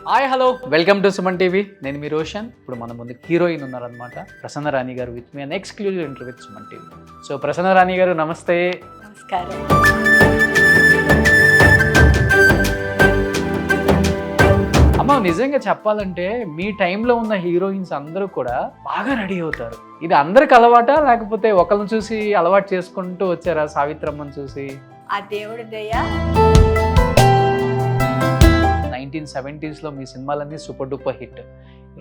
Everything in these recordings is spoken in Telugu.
Hi hello welcome to Suman TV. నేను మీ రోషన్. ఇప్పుడు మన ముందు హీరోయిన్ ఉన్నారనమాట, ప్రసన్న రాణి గారు with me an exclusive interview with Suman TV. So Prasanna Rani గారు నమస్తే. నమస్కారం. అమ్మ, నిజంగా చెప్పాలంటే మీ టైంలో ఉన్న హీరోయిన్స్ అందరూ కూడా బాగా రెడీ అవుతారు. ఇది అందరికి అలవాటా, లేకపోతే ఒకరిని చూసి అలవాటు చేసుకుంటూ వచ్చారా? సావిత్రమ్మని చూసి ఆ దేవుడి దయ. 1970s మీ సినిమాలన్నీ సూపర్ డూపర్ హిట్.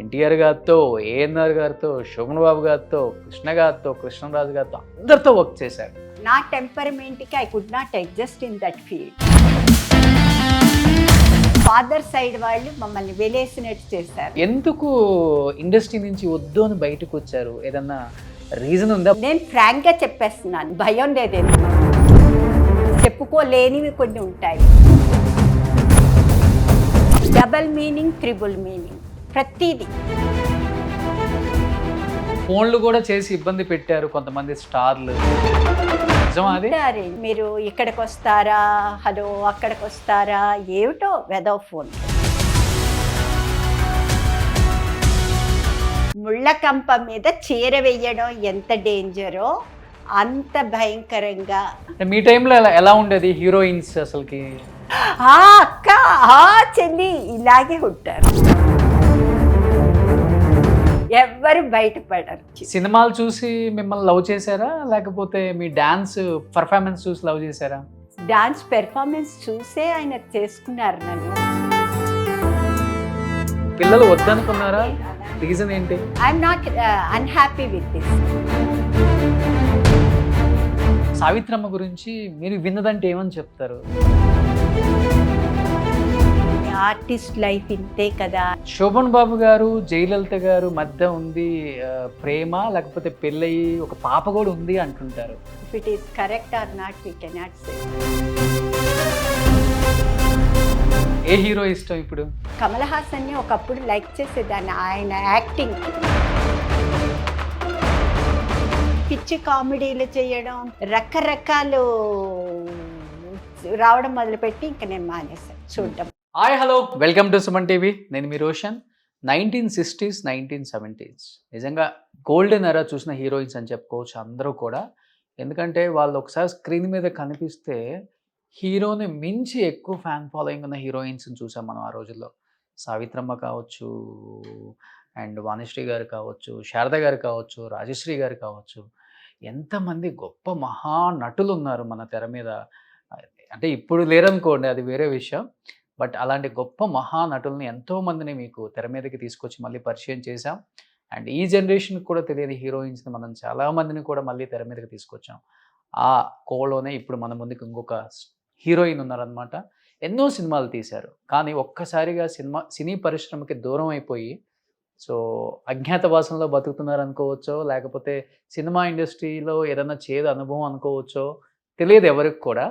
ఎన్టీఆర్ గారితో, ఏఎన్ఆర్ గారితో, శోభన్ బాబు గారితో, కృష్ణ గారితో, కృష్ణరాజు గారితో అందరితో వర్క్ చేశారు. నా టెంపరమెంట్కి I could not adjust in that field. Father side వాళ్ళు మమ్మల్ని వెలేసినట్టు చేశారు. ఎందుకు ఇండస్ట్రీ నుంచి వద్దు అని బయటకు వచ్చారు? ఏదన్నా రీజన్ ఉందా? నేను ఫ్రాంక్గా చెప్పేస్తున్నాను, భయం లేదేమో. చెప్పుకోలేనివి కొన్ని ఉంటాయి. డబల్ మీనింగ్, ట్రిపుల్ మీనింగ్, ప్రతిదీ. ఫోన్లు కూడా చేసి ఇబ్బంది పెట్టారు కొంతమంది స్టార్లు. నిజమా అది? సరే, మీరు ఇక్కడికి వస్తారా, హలో అక్కడికి వస్తారా, ఏమిటో వెదవ ఫోన్. ముళ్ళకంప మీద చీర వెయ్యడం ఎంత డేంజరో అంత భయంకరంగా. మీ టైంలో ఎలా ఉండేది హీరోయిన్స్ అసలుకి? అక్క, చెల్లి ఇలాగే ఉంటారు, ఎవ్వరు బయటపడరు. సినిమాలు చూసి మిమ్మల్ని లవ్ చేశారా, లేకపోతే మీ డాన్స్ పర్ఫార్మెన్స్ చూసి లవ్ చేశారా? డాన్స్ పెర్ఫార్మెన్స్ చూసే ఆయన చేసుకున్నారు నన్ను. పిల్లలు వద్దనుకున్నారా? రీజన్ ఏంటి? I'm not unhappy with this. Savitramma గురించి మీరు విన్నదంటే ఏమని చెప్తారు? ఆర్టిస్ట్ లైఫ్ ఇంతే కదా. శోభన్ బాబు గారు, జయలలిత గారు మధ్య ఉంది ప్రేమ, లేకపోతే పెళ్ళయి ఒక పాప కూడా ఉంది అంటుంటారు. If it is correct or not we cannot say. ఏ హీరో ఇష్టం ఇప్పుడు? కమల్ హాసన్ని ఒకప్పుడు లైక్ చేసేదాన్ని, ఆయన యాక్టింగ్. పిచ్చి కామెడీలు చేయడం, రకరకాలు రావడం మొదలుపెట్టి ఇంకా నేను మానేశాను చూడడం. Hi hello welcome to Suman TV. నేను మీ రోషన్. 1960s, 1970s నిజంగా గోల్డెన్ ఎరా చూసిన హీరోయిన్స్ అని చెప్పుకోవచ్చు అందరూ కూడా. ఎందుకంటే వాళ్ళు ఒకసారి స్క్రీన్ మీద కనిపిస్తే హీరోని మించి ఎక్కువ ఫ్యాన్ ఫాలోయింగ్ ఉన్న హీరోయిన్స్ని చూసాం మనం ఆ రోజుల్లో. సావిత్రమ్మ కావచ్చు, అండ్ వాణిశ్రీ గారు కావచ్చు, శారద గారు కావచ్చు, రాజశ్రీ గారు కావచ్చు, ఎంతమంది గొప్ప మహా నటులు ఉన్నారు మన తెర మీద. అంటే ఇప్పుడు లేరనుకోండి, అది వేరే విషయం. బట్ అలాంటి గొప్ప మహానటుల్ని ఎంతోమందిని మీకు తెర మీదకి తీసుకొచ్చి మళ్ళీ పరిచయం చేశాం. అండ్ ఈ జనరేషన్కి కూడా తెలియని హీరోయిన్స్ని మనం చాలామందిని కూడా మళ్ళీ తెర మీదకి తీసుకొచ్చాం. ఆ కోలోనే ఇప్పుడు మన ముందుకు ఇంకొక హీరోయిన్ ఉన్నారనమాట. ఎన్నో సినిమాలు తీశారు, కానీ ఒక్కసారిగా సినీ పరిశ్రమకి దూరం అయిపోయి సో అజ్ఞాతవాసంలో బతుకుతున్నారు అనుకోవచ్చో, లేకపోతే సినిమా ఇండస్ట్రీలో ఏదైనా చేదు అనుభవం అనుకోవచ్చో, తెలియదు ఎవరికి కూడా.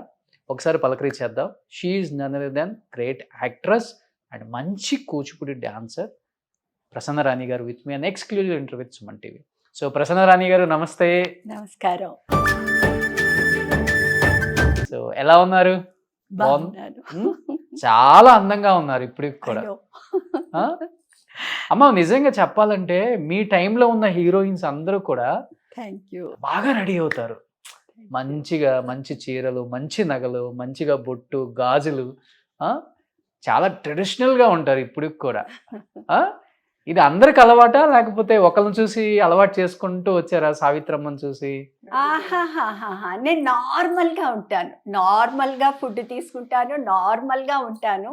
ఒకసారి పలకరించేద్దాం. She is none other than great actress and మంచి కూచిపూడి డాన్సర్ ప్రసన్న రాణి గారు with me an exclusive interview with Suman TV. So Prasanna Rani గారు నమస్తే. నమస్కారం. సో ఎలా ఉన్నారు? బాగున్నాను. చాలా అందంగా ఉన్నారు ఇప్పటికి కూడా. అమ్మ, నిజంగా చెప్పాలంటే మీ టైంలో ఉన్న హీరోయిన్స్ అందరూ కూడా బాగా రెడీ అవుతారు. మంచిగా మంచి చీరలు, మంచి నగలు, మంచిగా బొట్టు, గాజులు, చాలా ట్రెడిషనల్గా ఉంటారు ఇప్పటికి కూడా. ఇది అందరికి అలవాటా, లేకపోతే ఒకరిని చూసి అలవాటు చేసుకుంటూ వచ్చారా సావిత్రమ్మని చూసి? నేను నార్మల్గా ఉంటాను, నార్మల్గా ఫుడ్ తీసుకుంటాను, నార్మల్గా ఉంటాను.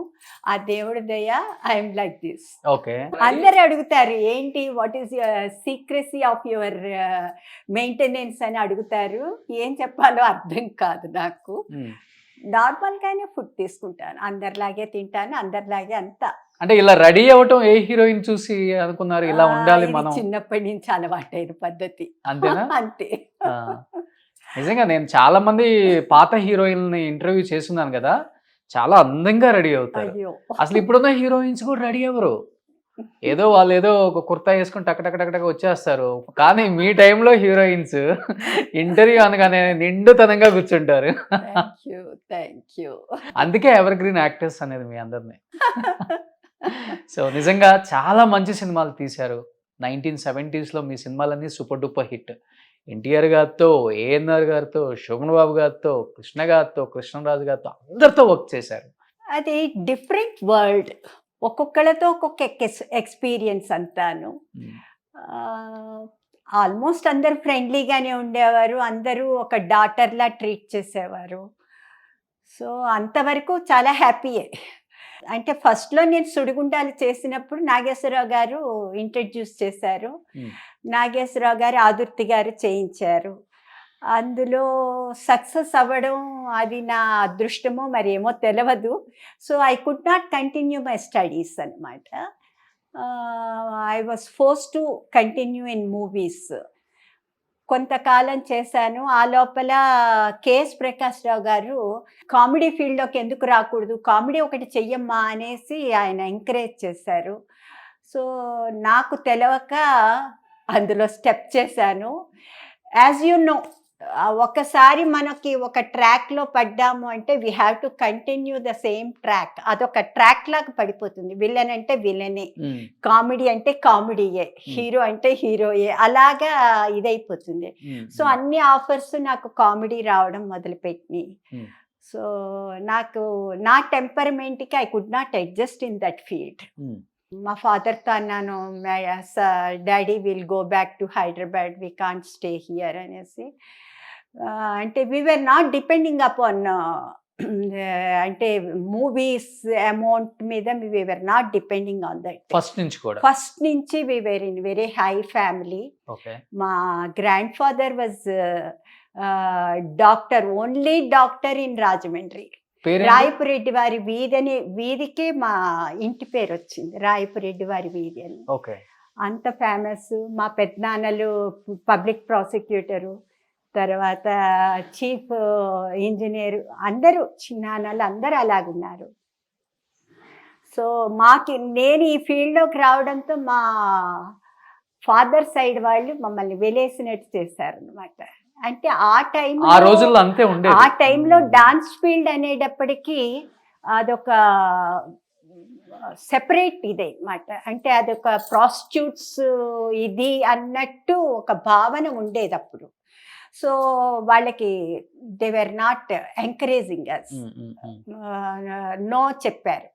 ఆ దేవుడి దయ, ఐఎమ్ లైక్ దిస్. ఓకే. అందరు అడుగుతారు ఏంటి, what is secrecy of your maintenance అని అడుగుతారు. ఏం చెప్పాలో అర్థం కాదు నాకు. నార్మల్గానే ఫుడ్ తీసుకుంటాను, అందరిలాగే తింటాను, అందరిలాగే అంతా. అంటే ఇలా రెడీ అవ్వటం ఏ హీరోయిన్ చూసి అనుకున్నారు ఇలా ఉండాలి మనం? చిన్నప్పటి నుంచి అలవాటైన పద్ధతి. అంతేనా? అంతే. నిజంగా నేను చాలా మంది పాత హీరోయిన్ని ఇంటర్వ్యూ చేస్తున్నాను కదా, చాలా అందంగా రెడీ అవుతారు. అసలు ఇప్పుడున్న హీరోయిన్స్ కూడా రెడీ అవ్వరు. ఏదో వాళ్ళు ఏదో ఒక కుర్తా వేసుకుని టక్ వచ్చేస్తారు. కానీ మీ టైంలో హీరోయిన్స్ ఇంటర్వ్యూ అనగానే నిండుతనంగా కూర్చుంటారు. అందుకే ఎవర్ గ్రీన్ యాక్టర్స్ అనేది మీ అందరినీ. సో నిజంగా చాలా మంచి సినిమాలు తీశారు. 1970s మీ సినిమాలన్నీ సూపర్ డూపర్ హిట్. ఎన్టీఆర్ గారితో, ఏఎన్ఆర్ గారితో, శోభన్ బాబు గారితో, కృష్ణ గారితో, కృష్ణరాజు గారితో అందరితో వర్క్ చేశారు. అది డిఫరెంట్ వరల్డ్, ఒక్కొక్కళ్ళతో ఒక్కొక్క ఎక్స్పీరియన్స్ అంతాను. ఆల్మోస్ట్ అందరు ఫ్రెండ్లీగానే ఉండేవారు, అందరూ ఒక డాటర్లా ట్రీట్ చేసేవారు. సో అంతవరకు చాలా హ్యాపీయే. అంటే ఫస్ట్లో నేను సుడిగుండాలు చేసినప్పుడు నాగేశ్వరరావు గారు ఇంట్రడ్యూస్ చేశారు, నాగేశ్వరరావు గారు ఆదుర్తి గారు చేయించారు. అందులో సక్సెస్ అవ్వడం అది నా అదృష్టమో మరి ఏమో తెలియదు. So I could not continue my studies అనమాట. I was force to continue in movies. కొంతకాలం చేశాను. ఆ లోపల కేఎస్ ప్రకాష్ రావు గారు కామెడీ ఫీల్డ్లోకి ఎందుకు రాకూడదు, కామెడీ ఒకటి చెయ్యమ్మా అనేసి ఆయన ఎంకరేజ్ చేశారు. సో నాకు తెలియక అందులో స్టెప్ చేశాను. యాజ్ యూ నో, ఒకసారి మనకి ఒక ట్రాక్లో పడ్డాము అంటే we have to continue the same track. అదొక ట్రాక్ లాగా పడిపోతుంది. విలన్ అంటే విలనే, కామెడీ అంటే కామెడీయే, హీరో అంటే హీరోయే, అలాగా ఇదైపోతుంది. సో అన్ని ఆఫర్స్ నాకు కామెడీ రావడం మొదలుపెట్టి, సో నాకు నా టెంపర్మెంట్కి I could not adjust in that field. మా ఫాదర్తో అన్నాను, daddy will go back to Hyderabad, we can't stay here అనేసి. అంటే we were not depending upon అంటే మూవీస్ అమౌంట్ మీద we were not depending on that. First నుంచి we were in very high family. మా grand father was doctor, only doctor in Rajahmundry. Rayapureddy వారి వీధి అనే వీధికే మా ఇంటి పేరు వచ్చింది, రాయపురెడ్డి వారి వీధి అని. అంత ఫేమస్. మా పెద్దనాన్నలు పబ్లిక్ ప్రాసిక్యూటరు, తర్వాత చీఫ్ ఇంజనీరు, అందరూ చిన్నాన్నలు అందరూ అలాగున్నారు. సో నేను ఈ ఫీల్డ్లోకి రావడంతో మా ఫాదర్ సైడ్ వాళ్ళు మమ్మల్ని వెలేసినట్టు చేశారనమాట. అంటే ఆ టైంలో డాన్స్ ఫీల్డ్ అనేటప్పటికీ అదొక సెపరేట్ ఇదే అన్నమాట. అంటే అదొక ప్రాస్టిట్యూట్స్ ఇది అన్నట్టు ఒక భావన ఉండేది అప్పుడు. సో వాళ్ళకి they were not encouraging us, no చెప్పారు.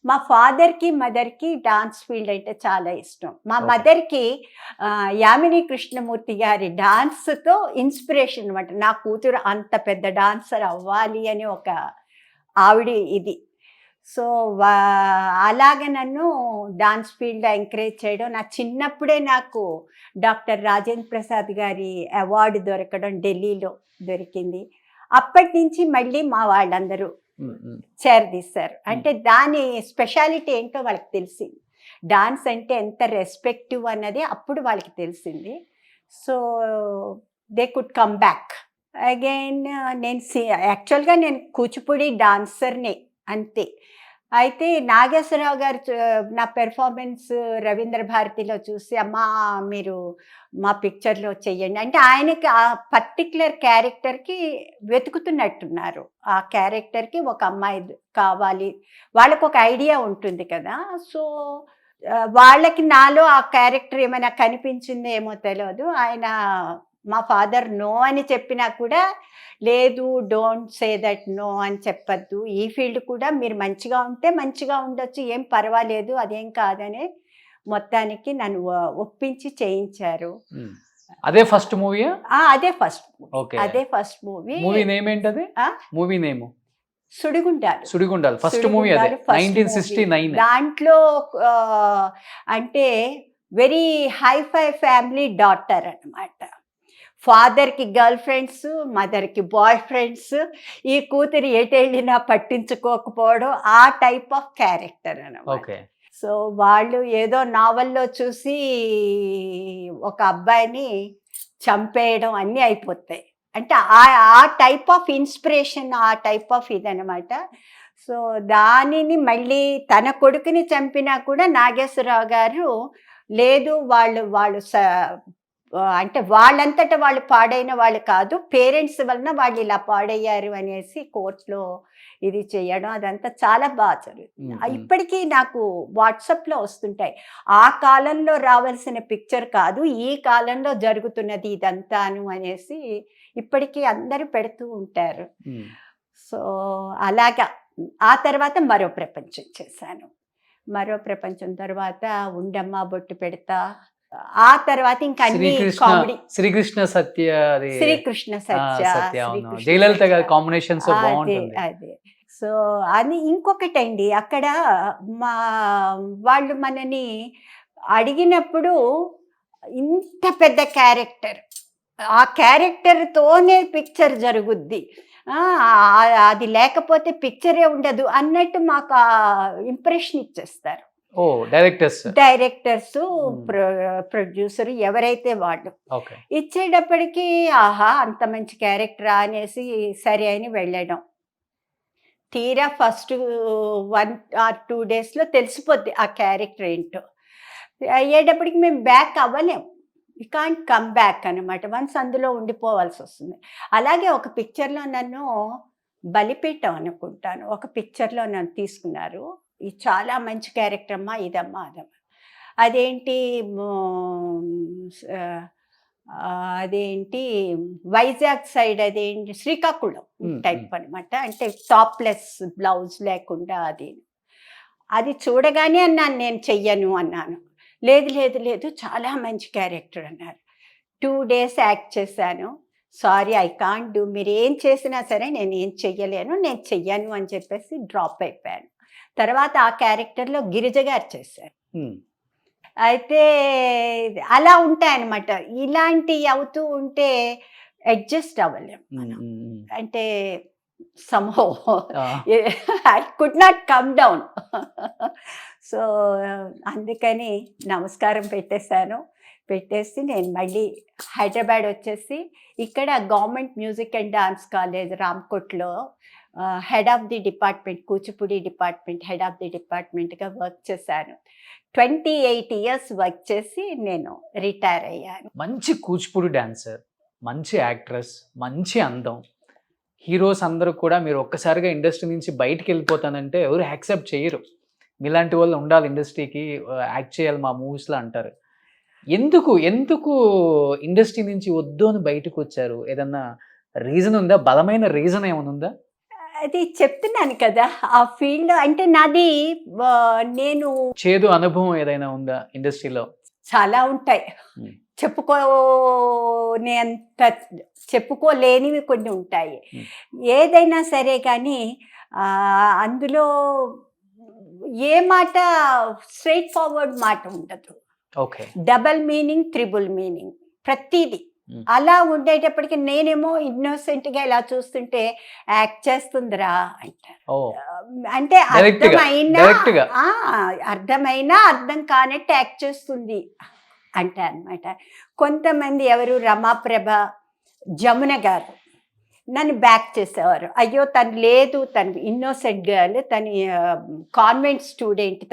మా ఫాదర్కి మదర్కి డాన్స్ ఫీల్డ్ అంటే చాలా ఇష్టం. మా మదర్కి యామిని కృష్ణమూర్తి గారి డాన్స్తో ఇన్స్పిరేషన్ అనమాట. నా కూతురు అంత పెద్ద డాన్సర్ అవ్వాలి అని ఒక ఆవిడ ఇది. సో అలాగ నన్ను డాన్స్ ఫీల్డ్ ఎంకరేజ్ చేయడం. నా చిన్నప్పుడే నాకు డాక్టర్ రాజేంద్ర ప్రసాద్ గారి అవార్డు దొరకడం ఢిల్లీలో దొరికింది. అప్పటి నుంచి మళ్ళీ మా వాళ్ళందరూ చేరదీశారు. అంటే దాని స్పెషాలిటీ ఏంటో వాళ్ళకి తెలిసింది, డాన్స్ అంటే ఎంత రెస్పెక్టివ్ అన్నది అప్పుడు వాళ్ళకి తెలిసింది. So they could come back again. యాక్చువల్గా నేను కూచిపూడి డాన్సర్నే అంతే. అయితే నాగేశ్వరరావు గారు నా పెర్ఫార్మెన్స్ రవీంద్ర భారతిలో చూసి, అమ్మా మీరు మా పిక్చర్లో చెయ్యండి అంటే, ఆయనకి ఆ పర్టిక్యులర్ క్యారెక్టర్కి వెతుకుతున్నట్టున్నారు. ఆ క్యారెక్టర్కి ఒక అమ్మాయి కావాలి, వాళ్ళకు ఒక ఐడియా ఉంటుంది కదా. సో వాళ్ళకి నాలో ఆ క్యారెక్టర్ ఏమైనా కనిపించిందో ఏమో తెలియదు. ఆయన మా ఫాదర్ నో అని చెప్పినా కూడా, లేదు డోంట్ సే దట్ నో అని చెప్పద్దు, ఈ ఫీల్డ్ కూడా మీరు మంచిగా ఉంటే మంచిగా ఉండొచ్చు, ఏం పర్వాలేదు, అదేం కాదని మొత్తానికి నన్ను ఒప్పించి చేయించారు. అదే ఫస్ట్ మూవీ? అదే ఫస్ట్ మూవీ. అదే ఫస్ట్ మూవీ. మూవీ నేమ్ ఏంటది? Movie name Sudigundalu. First movie అదే 1969. దాంట్లో అంటే వెరీ హైఫై ఫ్యామిలీ డాటర్ అన్నమాట. ఫాదర్కి గర్ల్ ఫ్రెండ్స్, మదర్కి బాయ్ ఫ్రెండ్స్, ఈ కూతురు ఎటెళ్ళినా పట్టించుకోకపోవడం, ఆ టైప్ ఆఫ్ క్యారెక్టర్ అన్నమాట. సో వాళ్ళు ఏదో నావల్లో చూసి ఒక అబ్బాయిని చంపేయడం అన్నీ అయిపోతాయి. అంటే ఆ టైప్ ఆఫ్ ఇన్స్పిరేషన్, ఆ టైప్ ఆఫ్ ఇదనమాట. సో దానిని మళ్ళీ తన కొడుకుని చంపినా కూడా నాగేశ్వరరావు గారు లేదు, వాళ్ళు అంటే వాళ్ళంతటా వాళ్ళు పాడైన వాళ్ళు కాదు, పేరెంట్స్ వలన వాళ్ళు ఇలా పాడయ్యారు అనేసి కోర్టులో ఇది చేయడం అదంతా చాలా బాగా జరుగుతుంది. ఇప్పటికీ నాకు వాట్సాప్లో వస్తుంటాయి, ఆ కాలంలో రావాల్సిన పిక్చర్ కాదు, ఈ కాలంలో జరుగుతున్నది ఇదంతాను అనేసి ఇప్పటికీ అందరూ పెడుతూ ఉంటారు. సో అలాగా ఆ తర్వాత మరో ప్రపంచం చేశాను. మరో ప్రపంచం తర్వాత ఉండమ్మ బొట్టు పెడతా, ఆ తర్వాత ఇంకా అన్ని కామెడీ. శ్రీకృష్ణ సత్య, శ్రీకృష్ణ సత్య, జయలలిత గారి కాంబినేషన్స్ బాగుంటుంది. అదే. సో అది ఇంకొకటండి, అక్కడ మా వాళ్ళు మనని అడిగినప్పుడు ఇంత పెద్ద క్యారెక్టర్, ఆ క్యారెక్టర్తోనే పిక్చర్ జరుగుద్ది, అది లేకపోతే పిక్చరే ఉండదు అన్నట్టు మాకు ఇంప్రెషన్ ఇచ్చేస్తారు. డైరెక్టర్స్, ప్రొడ్యూసర్ ఎవరైతే వాళ్ళు ఇచ్చేటప్పటికి ఆహా అంత మంచి క్యారెక్టరా అనేసి సరే అని వెళ్ళడం. తీరా ఫస్ట్ 1 or 2 daysలో తెలిసిపోద్ది ఆ క్యారెక్టర్ ఏంటో. అయ్యేటప్పటికి మేము బ్యాక్ అవ్వలేం, వి కాంట్ కమ్ బ్యాక్ అనమాట, వన్స్ అందులో ఉండిపోవాల్సి వస్తుంది. అలాగే ఒక పిక్చర్లో నన్ను బలిపీఠం అనుకుంటాను, ఒక పిక్చర్లో నన్ను తీసుకున్నారు. ఇది చాలా మంచి క్యారెక్టర్ అమ్మా, ఇదమ్మా అదమ్మా, అదేంటి అదేంటి వైజాగ్ సైడ్, అదేంటి శ్రీకాకుళం టైప్ అనమాట, అంటే టాప్లెస్ బ్లౌజ్ లేకుండా. అది చూడగానే అన్నాను నేను చెయ్యను అన్నాను. లేదు లేదు లేదు చాలా మంచి క్యారెక్టర్ అన్నారు. 2 days యాక్ట్ చేశాను. సారీ ఐ కాంట్ డూ, మీరు ఏం చేసినా సరే నేను ఏం చెయ్యలేను, నేను చెయ్యను అని చెప్పేసి డ్రాప్ అయిపోయాను. తర్వాత ఆ క్యారెక్టర్లో గిరిజ గారు చేశారు. అయితే అలా ఉంటాయన్నమాట, ఇలాంటివి అవుతూ ఉంటే అడ్జస్ట్ అవ్వలేం మనం. అంటే somehow I could not come down. So అందుకని నమస్కారం పెట్టేసి నేను మళ్ళీ హైదరాబాద్ వచ్చేసి ఇక్కడ government music and dance college రామ్కోట్లో head of the department, Kuchipudi department head of the డిపార్ట్మెంట్గా వర్క్ చేశాను. 28 years వర్క్ చేసి నేను రిటైర్ అయ్యాను. మంచి కూచిపూడి డాన్సర్, మంచి యాక్ట్రెస్, మంచి అందం, హీరోస్ అందరూ కూడా మీరు ఒక్కసారిగా ఇండస్ట్రీ నుంచి బయటికి వెళ్ళిపోతానంటే ఎవరు యాక్సెప్ట్ చేయరు. మీలాంటి వాళ్ళు ఉండాలి ఇండస్ట్రీకి, యాక్ట్ చేయాలి మా మూవీస్లో అంటారు. ఎందుకు ఇండస్ట్రీ నుంచి వద్దు అని బయటకు వచ్చారు? ఏదన్నా రీజన్ ఉందా? బలమైన రీజన్ ఏమైనా ఉందా? అది చెప్తున్నాను కదా, ఆ ఫీల్డ్ అంటే నాది, నేను చేదు అనుభవం ఏదైనా ఉందా ఇండస్ట్రీలో? చాలా ఉంటాయి, చెప్పుకోలేనివి కొన్ని ఉంటాయి. ఏదైనా సరే కానీ అందులో ఏ మాట స్ట్రైట్ ఫార్వర్డ్ మాట ఉండదు, డబల్ మీనింగ్, త్రిబుల్ మీనింగ్, ప్రతిదీ అలా ఉండేటప్పటికి నేనేమో ఇన్నోసెంట్గా ఇలా చూస్తుంటే యాక్ట్ చేస్తుందిరా అంటారు. అంటే అర్థమైనా అర్థం కానట్టు యాక్ట్ చేస్తుంది అంటే అనమాట. కొంతమంది ఎవరు రమాప్రభ, జమున గారు నన్ను బ్యాక్ చేసేవారు. అయ్యో తను లేదు, తను ఇన్నోసెంట్ గర్ల్, తను కాన్వెంట్ స్టూడెంట్,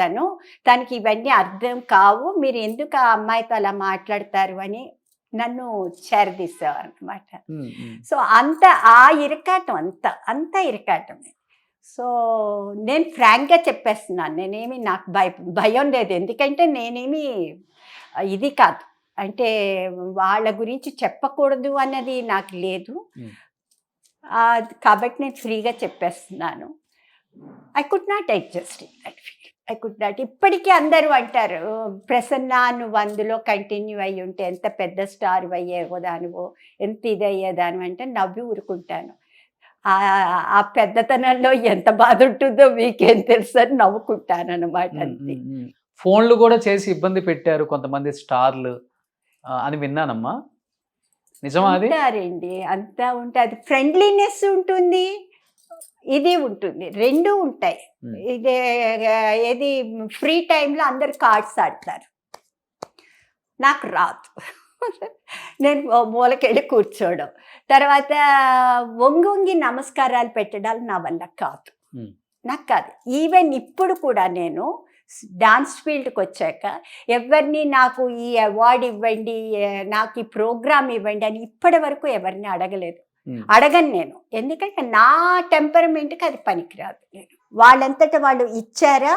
తనకి ఇవన్నీ అర్థం కావు, మీరు ఎందుకు ఆ అమ్మాయితో అలా మాట్లాడతారు అని నన్ను చేరదీసేవారు అనమాట. సో ఆ ఇరకాటం అంతా ఇరకాటమే. సో నేను ఫ్రాంక్గా చెప్పేస్తున్నాను, నేనేమి నాకు భయం లేదు, ఎందుకంటే నేనేమి ఇది కాదు, అంటే వాళ్ళ గురించి చెప్పకూడదు అన్నది నాకు లేదు. కాబట్టి నేను ఫ్రీగా చెప్పేస్తున్నాను. I could not adjust in that field, I could not. ఇప్పటికీ అందరూ అంటారు, ప్రసన్న నువ్వు అందులో కంటిన్యూ అయ్యి ఉంటే ఎంత పెద్ద స్టార్ అయ్యేదానివో, ఎంత ఇది అయ్యేదాని అంటే నవ్వి ఊరుకుంటాను. ఆ పెద్దతనంలో ఎంత బాధ ఉంటుందో మీకేం తెలుసు అని నవ్వుకుంటాను అనమాట. అంతే. ఫోన్లు కూడా చేసి ఇబ్బంది పెట్టారు కొంతమంది స్టార్లు అని విన్నానమ్మా, నిజమా? అది అంటారండి, అంతా ఉంటుంది, ఫ్రెండ్లీనెస్ ఉంటుంది, ఇది ఉంటుంది, రెండూ ఉంటాయి. ఇది ఏది ఫ్రీ టైంలో అందరు కార్డ్స్ ఆడతారు, నాకు రాదు. నేను మూలకెళ్ళి కూర్చోవడం, తర్వాత వంగి నమస్కారాలు పెట్టడాలు నా వల్ల కాదు, నాకు కాదు. ఈవెన్ ఇప్పుడు కూడా నేను డాన్స్ ఫీల్డ్కి వచ్చాక ఎవరిని నాకు ఈ అవార్డు ఇవ్వండి, నాకు ఈ ప్రోగ్రామ్ ఇవ్వండి అని ఇప్పటి వరకు ఎవరిని అడగలేదు. అడగను నేను, ఎందుకంటే నా టెంపరమెంట్కి అది పనికిరాదు. నేను వాళ్ళంతటా వాళ్ళు ఇచ్చారా,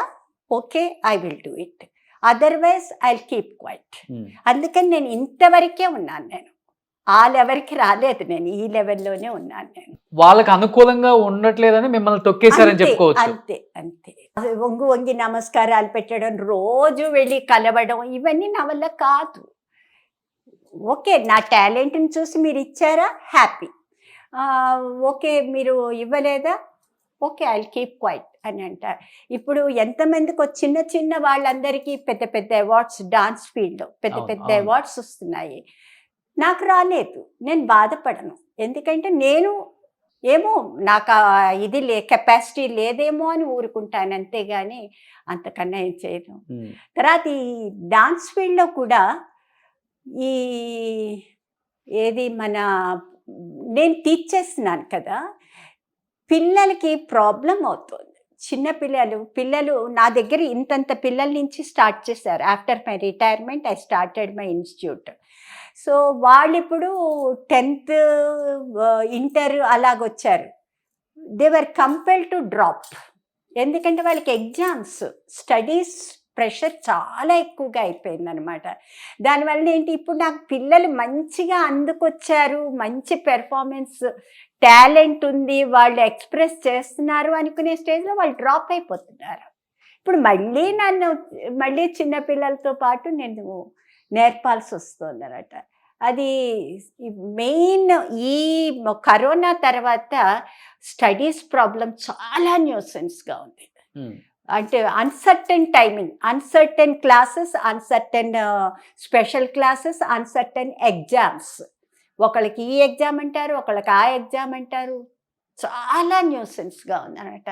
okay, I will do it, otherwise I keep quiet. అందుకని నేను ఇంతవరకే ఉన్నాను. నేను ఆ లెవెల్కి రాలేదు, నేను ఈ లెవెల్లోనే ఉన్నాను. నేను వాళ్ళకి అనుకూలంగా ఉండట్లేదని మిమ్మల్ని తొక్కేశారని చెప్పుకోవచ్చు. అంతే అంతే. వంగి వంగి నమస్కారాలు పెట్టడం, రోజు వెళ్ళి కలవడం, ఇవన్నీ నా వల్ల కాదు. ఓకే, నా టాలెంట్ని చూసి మీరు ఇచ్చారా, హ్యాపీ. ఓకే, మీరు ఇవ్వలేదా, ఓకే, ఐ కీప్ క్వైట్ అని అంటారు. ఇప్పుడు ఎంతమందికి చిన్న చిన్న వాళ్ళందరికీ పెద్ద పెద్ద అవార్డ్స్, డాన్స్ ఫీల్డ్లో పెద్ద పెద్ద అవార్డ్స్ వస్తున్నాయి. నాకు రాలేదు, నేను బాధపడను. ఎందుకంటే నేను ఏమో నాకు ఇది కెపాసిటీ లేదేమో అని ఊరుకుంటాను, అంతేగాని అంతకన్నా ఏం చేయను. తర్వాత ఈ డాన్స్ ఫీల్డ్లో కూడా ఈ ఏది నేను టీచ్ చేస్తున్నాను కదా, పిల్లలకి ప్రాబ్లం అవుతుంది. చిన్న పిల్లలు నా దగ్గర ఇంతంత పిల్లల నుంచి స్టార్ట్ చేశారు. After my retirement I started my institute. So వాళ్ళు ఇప్పుడు 10th ఇంటర్ అలాగొచ్చారు. They were compel to drop. ఎందుకంటే వాళ్ళకి ఎగ్జామ్స్, స్టడీస్ ప్రెషర్ చాలా ఎక్కువగా అయిపోయిందనమాట. దానివల్ల ఏంటి, ఇప్పుడు నాకు పిల్లలు మంచిగా అందుకొచ్చారు, మంచి పెర్ఫార్మెన్స్, టాలెంట్ ఉంది, వాళ్ళు ఎక్స్ప్రెస్ చేస్తున్నారు అనుకునే స్టేజ్లో వాళ్ళు డ్రాప్ అయిపోతున్నారు. ఇప్పుడు మళ్ళీ చిన్నపిల్లలతో పాటు నేను నేర్పాల్సి వస్తుంది అన్నమాట. అది మెయిన్. ఈ కరోనా తర్వాత స్టడీస్ ప్రాబ్లం చాలా న్యూసెన్స్గా ఉంది. అంటే uncertain timing, uncertain classes, uncertain special classes, uncertain exams. ఒకళ్ళకి ఈ ఎగ్జామ్ అంటారు, ఒకళ్ళకి ఆ ఎగ్జామ్ అంటారు. చాలా న్యూసెన్స్గా ఉంది అన్నమాట.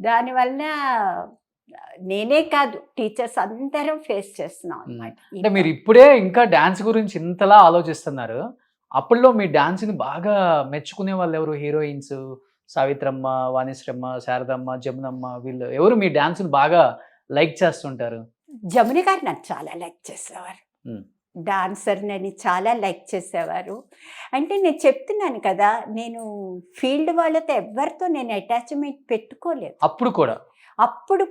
దానివల్ల నేనే కాదు, టీచర్స్ అందరం ఫేస్ చేస్తున్నాం అన్నమాట. అంటే మీరు ఇప్పుడే ఇంకా డాన్స్ గురించి ఇంతలా ఆలోచిస్తున్నారు. అప్పుడులో మీ డాన్స్ని బాగా మెచ్చుకునే వాళ్ళు ఎవరు? హీరోయిన్స్ సావిత్రమ్మ, వాణిశ్రమ్మ, శారదమ్మ, జమునమ్మ, వీళ్ళు ఎవరు మీ డాన్స్ని బాగా లైక్ చేస్తుంటారు? జమున గారు నన్ను చాలా లైక్ చేసేవారు. డాన్సర్ నన్ను చాలా లైక్ చేసేవారు. అంటే నేను చెప్తున్నాను కదా, నేను ఫీల్డ్ వాళ్ళతో ఎవరితో నేను అటాచ్మెంట్ పెట్టుకోలేదు. అప్పుడు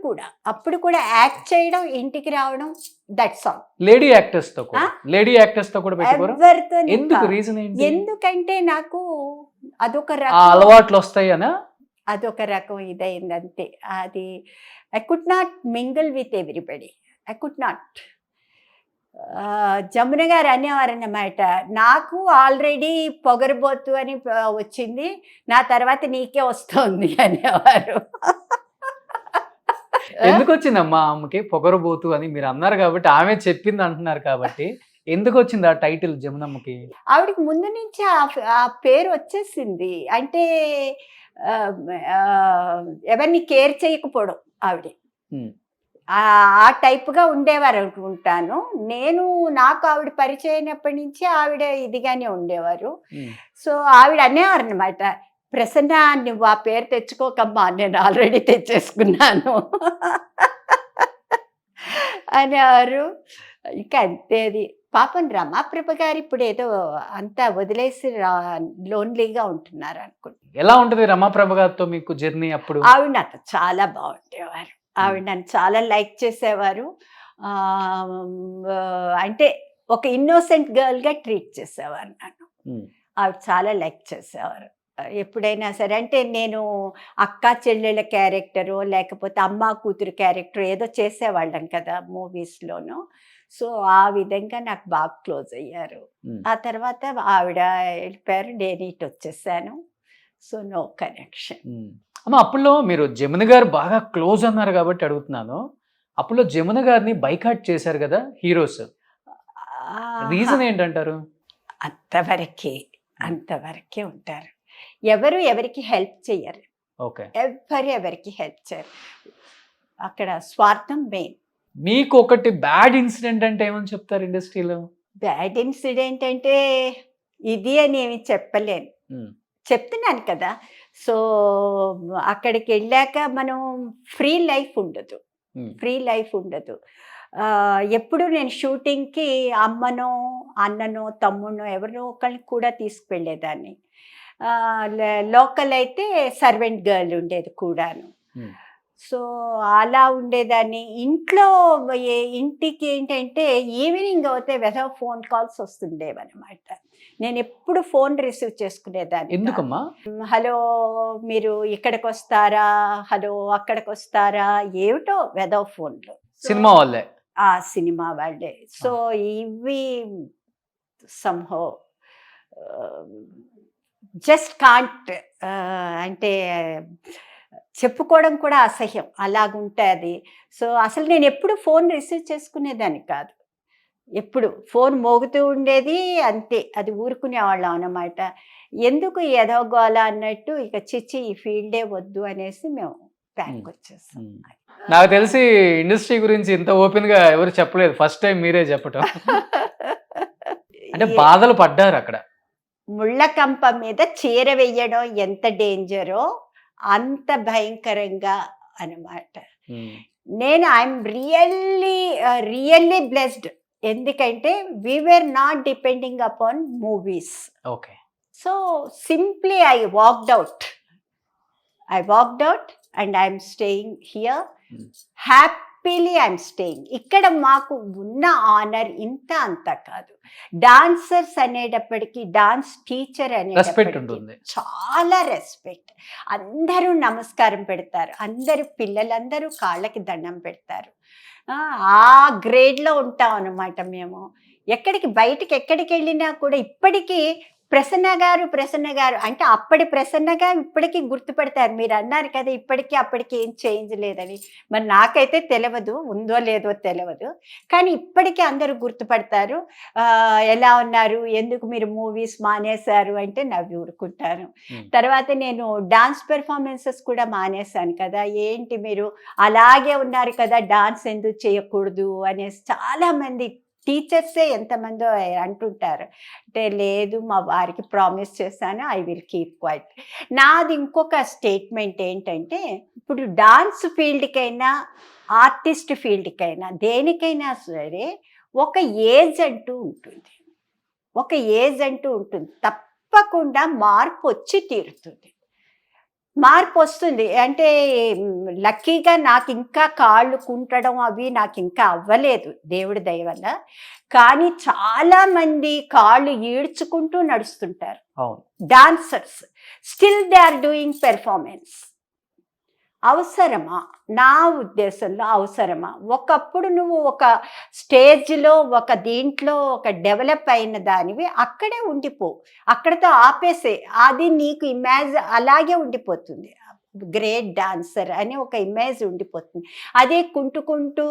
కూడా యాక్ట్ చేయడం, ఇంటికి రావడం, దట్స్ ఆల్. లేడీ యాక్టర్స్ తో కూడా ఎవరితో. ఎందుకు? రీజన్ ఏంటి? ఎందుకంటే నాకు అదొక రకం అలవాట్లు వస్తాయనా, అదొక రకం ఇదైంది అంతే. అది I could not mingle with everybody, I could not. Jamuna గారు అనేవారు అన్నమాట, నాకు ఆల్రెడీ పొగరబోతు అని వచ్చింది, నా తర్వాత నీకే వస్తుంది అనేవారు. ఎందుకు వచ్చిందమ్మా ఆమెకి పొగరబోతు అని మీరు అన్నారు కాబట్టి, ఆమె చెప్పింది అంటున్నారు కాబట్టి, ఎందుకు వచ్చింది ఆ టైటిల్ జమునమ్మకి? ఆవిడకి ముందు నుంచి ఆ పేరు వచ్చేసింది. అంటే ఎవరిని కేర్ చేయకపోవడం ఆవిడ, ఆ టైప్గా ఉండేవారు అనుకుంటాను. నాకు ఆవిడ పరిచయం అయినప్పటి నుంచి ఆవిడ ఇదిగానే ఉండేవారు. సో ఆవిడ అనేవారు అన్నమాట, ప్రసన్న నువ్వు ఆ పేరు తెచ్చుకోకమ్మా, నేను ఆల్రెడీ తెచ్చేసుకున్నాను అనేవారు. ఇంకా అంతేది. పాపం రమాప్రభ గారు ఇప్పుడు ఏదో అంతా వదిలేసి లోన్లీగా ఉంటున్నారు అనుకుంటా. ఎలా ఉంటుంది రమాప్రభ గారితో మీకు జర్నీ అప్పుడు? ఆవిడ నాకు చాలా బాగుండేవారు. ఆవిడ నన్ను చాలా లైక్ చేసేవారు. అంటే ఒక ఇన్నోసెంట్ గర్ల్గా ట్రీట్ చేసేవారు నన్ను. ఆవిడ చాలా లైక్ చేసేవారు. ఎప్పుడైనా సరే, అంటే నేను అక్క చెల్లెళ్ళ క్యారెక్టరు, లేకపోతే అమ్మ కూతురు క్యారెక్టర్ ఏదో చేసేవాళ్ళం కదా మూవీస్లోనూ. సో ఆ విధంగా నాకు బాగా క్లోజ్ అయ్యారు. ఆ తర్వాత ఆవిడ వెళ్ళిపోయారు, నేను ఇటు వచ్చేసాను. So no connection. అమ్మ, అప్పుడులో మీరు జమున గారు బాగా క్లోజ్ అన్నారు కాబట్టి అడుగుతున్నాను. అప్పుడులో జమున గారిని బైకాట్ చేశారు కదా హీరోస్, రీజన్ ఏంటంటారు? అంతవరకే ఉంటారు. ఎవరికి హెల్ప్ చేయరు. ఎవరికి హెల్ప్ చేయరు. అక్కడ స్వార్థం మెయిన్. మీకు ఒకటి బ్యాడ్ ఇన్సిడెంట్ అంటే ఏమని చెప్తారు ఇండస్ట్రీలో? బ్యాడ్ ఇన్సిడెంట్ అంటే ఇది అని ఏమి చెప్పలేను, చెప్తున్నాను కదా. సో అక్కడికి వెళ్ళాక మనం ఫ్రీ లైఫ్ ఉండదు. ఎప్పుడు నేను షూటింగ్కి అమ్మనో అన్ననో తమ్ముడినో ఎవరినో ఒకరిని కూడా తీసుకువెళ్ళేదాన్ని. లోకల్ అయితే సర్వెంట్ గర్ల్ ఉండేది కూడాను. సో అలా ఉండేదాన్ని. ఇంట్లో ఇంటికి ఏంటంటే ఈవినింగ్ అవుతే వెదర్ ఫోన్ కాల్స్ వస్తుండేవన్నమాట. నేను ఎప్పుడు ఫోన్ రిసీవ్ చేసుకునేదాన్ని. ఎందుకమ్మా? హలో మీరు ఇక్కడికి వస్తారా, హలో అక్కడికి వస్తారా, ఏమిటో వెదర్ ఫోన్లు. సినిమా వాళ్ళే. ఆ సినిమా వాళ్ళే. సో ఇవి సంహో జస్ట్ కాంట్, అంటే చెప్పుకోవడం కూడా అసహ్యం అలాగుంటుంది. సో అసలు నేను ఎప్పుడు ఫోన్ రిసీవ్ చేసుకునేదాన్ని కాదు. ఎప్పుడు ఫోన్ మోగుతూ ఉండేది అంతే, అది ఊరుకునేవాళ్ళం అన్నమాట. ఎందుకు ఎదగోల అన్నట్టు ఇక చిచ్చి ఈ ఫీల్డే వద్దు అనేసి మేము బ్యాక్ వచ్చేస్తాం. నాకు తెలిసి ఇండస్ట్రీ గురించి ఇంత ఓపెన్ గా ఎవరు చెప్పలేదు, ఫస్ట్ టైం మీరే చెప్పటం. అంటే బాధలు పడ్డారు అక్కడ. ముళ్ళకంప మీద చీర వెయ్యడం ఎంత డేంజరో అంత భయంకరంగా అన్నమాట. నేను ఐఎమ్ రియల్లీ బ్లెస్డ్. ఎందుకంటే we were not depending upon movies. Okay. So simply I walked out and I'm staying here. Happily I'm staying. ఇక్కడ మాకు ఉన్న ఆనర్ ఇంత అంత కాదు. డాన్సర్స్ అనేటప్పటికీ, డాన్స్ టీచర్ అనేటప్పటికీ చాలా రెస్పెక్ట్. అందరూ నమస్కారం పెడతారు, అందరూ పిల్లలందరూ కాళ్ళకి దండం పెడతారు. ఆ గ్రేడ్లో ఉంటాం అన్నమాట మేము. బయటికి ఎక్కడికి వెళ్ళినా కూడా ఇప్పటికీ ప్రసన్న గారు అంటే అప్పటి ప్రసన్న గారు ఇప్పటికీ గుర్తుపడతారు. మీరు అన్నారు కదా ఇప్పటికీ అప్పటికి ఏం చేంజ్ లేదని. మరి నాకైతే తెలియదు, ఉందో లేదో తెలియదు, కానీ ఇప్పటికీ అందరూ గుర్తుపడతారు. ఎలా ఉన్నారు, ఎందుకు మీరు మూవీస్ మానేశారు అంటే నవ్వి ఊరుకుంటాను. తర్వాత నేను డాన్స్ పెర్ఫార్మెన్సెస్ కూడా మానేశాను కదా, ఏంటి మీరు అలాగే ఉన్నారు కదా, డాన్స్ ఎందుకు చేయకూడదు అనేసి చాలామంది టీచర్సే ఎంతమందో అంటుంటారు. అంటే లేదు, మా వారికి ప్రామిస్ చేశాను, ఐ విల్ కీప్ క్వైట్. నాది ఇంకొక స్టేట్మెంట్ ఏంటంటే, ఇప్పుడు డాన్స్ ఫీల్డ్కైనా ఆర్టిస్ట్ ఫీల్డ్కైనా దేనికైనా సరే ఒక ఏజ్ అంటూ ఉంటుంది. తప్పకుండా మార్పు వచ్చి తీరుతుంది. మార్పు వస్తుంది. అంటే లక్కీగా నాకు ఇంకా కాళ్ళు కుంటడం అవి నాకు ఇంకా అవ్వలేదు దేవుడి దయ వల్ల. కానీ చాలామంది కాళ్ళు ఈడ్చుకుంటూ నడుస్తుంటారు dancers. Still they are doing performance. అవసరమా? నా ఉద్దేశంలో అవసరమా? ఒకప్పుడు నువ్వు ఒక స్టేజ్లో దీంట్లో డెవలప్ అయిన దానివి అక్కడే ఉండిపో, అక్కడితో ఆపేసే. అది నీకు ఇమేజ్ అలాగే ఉండిపోతుంది. గ్రేట్ డాన్సర్ అని ఒక ఇమేజ్ ఉండిపోతుంది. అదే కుంటుకుంటూ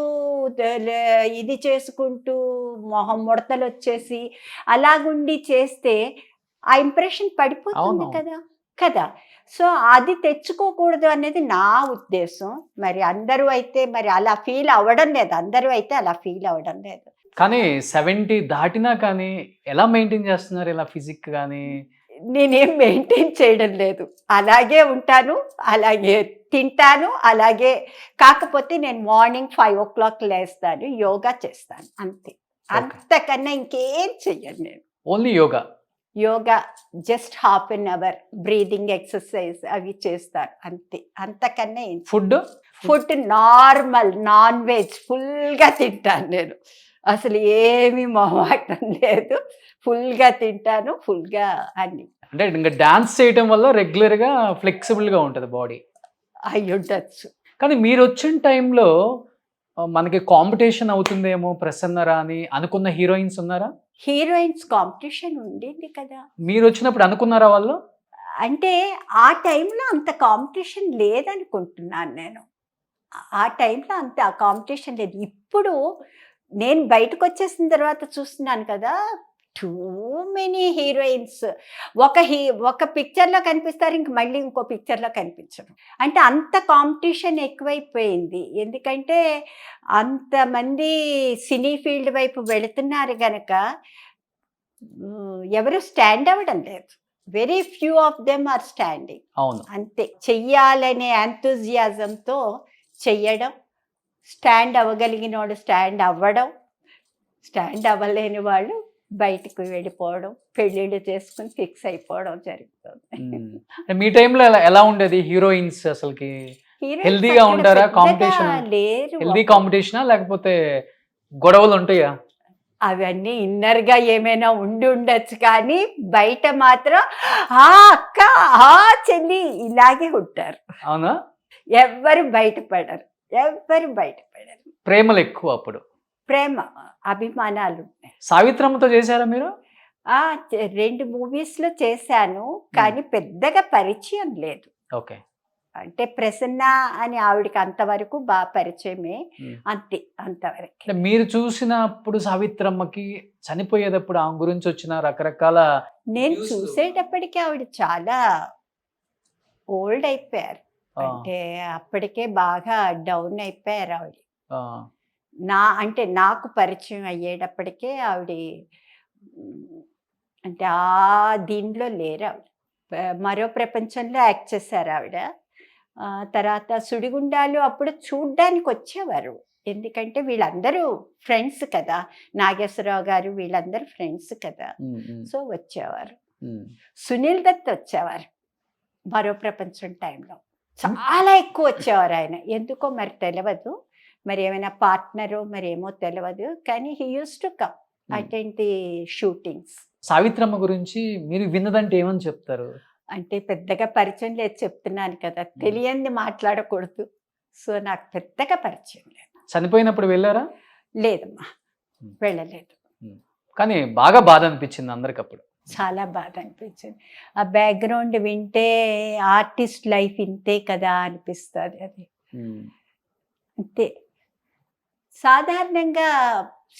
ఇది చేసుకుంటూ మొహం ముడతలు వచ్చేసి అలాగుండి చేస్తే ఆ ఇంప్రెషన్ పడిపోతుంది కదా. సో అది తెచ్చుకోకూడదు అనేది నా ఉద్దేశం. మరి అందరూ అయితే మరి అలా ఫీల్ అవ్వడం లేదు. కానీ 70 దాటినా కానీ ఎలా మెయింటైన్ చేస్తున్నారు ఇలా ఫిజిక్ కానీ? నేనేం మెయింటైన్ చేయడం లేదు, అలాగే ఉంటాను, అలాగే తింటాను, అలాగే. కాకపోతే నేను మార్నింగ్ 5 o'clock లేస్తాను, యోగా చేస్తాను అంతే. అంతకన్నా ఇంకేం చెయ్యను నేను. Only yoga just ½ an hour breathing exercise అవి చేస్తాను అంతే. అంతకన్నా ఏం. ఫుడ్ నార్మల్ నాన్ వెజ్ ఫుల్గా తింటాను నేను. అసలు ఏమీ మొహమాటం లేదు, ఫుల్గా తింటాను, ఫుల్గా అన్ని. అంటే ఇంకా డాన్స్ చేయటం వల్ల రెగ్యులర్గా ఫ్లెక్సిబుల్గా ఉంటుంది బాడీ అయ్యి ఉండొచ్చు. కానీ మీరు వచ్చిన టైంలో మనకి కాంపిటీషన్ అవుతుందేమో ప్రసన్న రాని అనుకున్న హీరోయిన్స్ ఉన్నారా? హీరోయిన్స్ కాంపిటీషన్ ఉండింది కదా. మీరు వచ్చినప్పుడు అనుకున్నారా వాళ్ళు? అంటే ఆ టైంలో అంత కాంపిటీషన్ లేదనుకుంటున్నాను నేను. ఆ టైంలో అంత కాంపిటీషన్ లేదు. ఇప్పుడు నేను బయటకు వచ్చేసిన తర్వాత చూస్తున్నాను కదా, టూ మెనీ హీరోయిన్స్. ఒక పిక్చర్లో కనిపిస్తారు, ఇంక మళ్ళీ ఇంకో పిక్చర్లో కనిపించరు. అంటే అంత కాంపిటీషన్ ఎక్కువైపోయింది. ఎందుకంటే అంతమంది సినీ ఫీల్డ్ వైపు వెళుతున్నారు కనుక ఎవరు స్టాండ్ అవ్వడం లేదు. Very few of them are standing. అంతే. చెయ్యాలనే ఎంతూజియాజంతో చెయ్యడం, స్టాండ్ అవ్వగలిగిన వాడు స్టాండ్ అవ్వడం, స్టాండ్ అవ్వలేని వాళ్ళు బయటకు వెళ్ళిపోవడం, పెళ్ళిళ్ళు చేసుకుని ఫిక్స్ అయిపోవడం జరుగుతుంది. అంటే మీ టైంలో ఎలా ఉండేది హీరోయిన్స్ అసలుకి? Heroines హెల్దీగా అక్కడ ఉంటారా? పెద్దగా కాంపిటీషన్ లేరు హెల్దీ అప్పుడు. కాంపిటీషనా లేకపోతే గొడవలు ఉంటాయా? అవన్నీ ఇన్నర్ గా ఏమైనా ఉండి ఉండొచ్చు, కానీ బయట మాత్రం ఆ అక్క, ఆ చెల్లి ఇలాగే ఉంటారు. అవునా? ఎవ్వరు బయటపడరు, ఎవ్వరు బయటపడరు. ప్రేమలు ఎక్కువ అప్పుడు. ప్రేమ, అభిమానాలు ఉన్నాయి. సావిత్రమ్మతో చేశారా మీరు? 2 మూవీస్ లో చేశాను, కానీ పెద్దగా పరిచయం లేదు. ఓకే. అంటే ప్రసన్న అని ఆవిడకి అంతవరకు బాగా పరిచయమే, అంతే, అంతవరకు. అంటే మీరు చూసినప్పుడు సావిత్రమ్మకి చనిపోయేటప్పుడు ఆమె గురించి వచ్చిన రకరకాల నేను చూసేటప్పటికి ఆవిడ చాలా ఓల్డ్ అయిపోయారు. ఆ, అంటే అప్పటికే బాగా డౌన్ అయిపోయారు ఆవిడ. ఆ, అంటే నాకు పరిచయం అయ్యేటప్పటికే ఆవిడ అంటే ఆ దీంట్లో లేరు ఆవిడ. మరో ప్రపంచంలో యాక్ట్ చేశారు ఆవిడ. తర్వాత సుడిగుండాలు అప్పుడు చూడ్డానికి వచ్చేవారు, ఎందుకంటే వీళ్ళందరూ ఫ్రెండ్స్ కదా, నాగేశ్వరరావు గారు వీళ్ళందరూ ఫ్రెండ్స్ కదా, సో వచ్చేవారు. సునీల్ దత్ వచ్చేవారు మరో ప్రపంచం టైంలో, చాలా ఎక్కువ వచ్చేవారు ఆయన. ఎందుకో మరి తెలియదు, మరి ఏమైనా పార్ట్నరు మరి ఏమో తెలియదు, కానీ he use to come attend the shootings. Savitramma గురించి మీరు విన్నదంటే ఏమని చెప్తారు? అంటే పెద్దగా పరిచయం లేదు, చెప్తున్నాను కదా, తెలియంది మాట్లాడకూడదు, సో నాకు పెద్దగా పరిచయం లేదు. చనిపోయినప్పుడు వెళ్ళారా? లేదమ్మా, వెళ్ళలేదు. కానీ బాగా బాధ అనిపించింది అందరికి అప్పుడు. చాలా బాధ అనిపించింది. ఆ బ్యాక్గ్రౌండ్ వింటే ఆర్టిస్ట్ లైఫ్ ఇంతే కదా అనిపిస్తుంది. అది అంతే. సాధారణంగా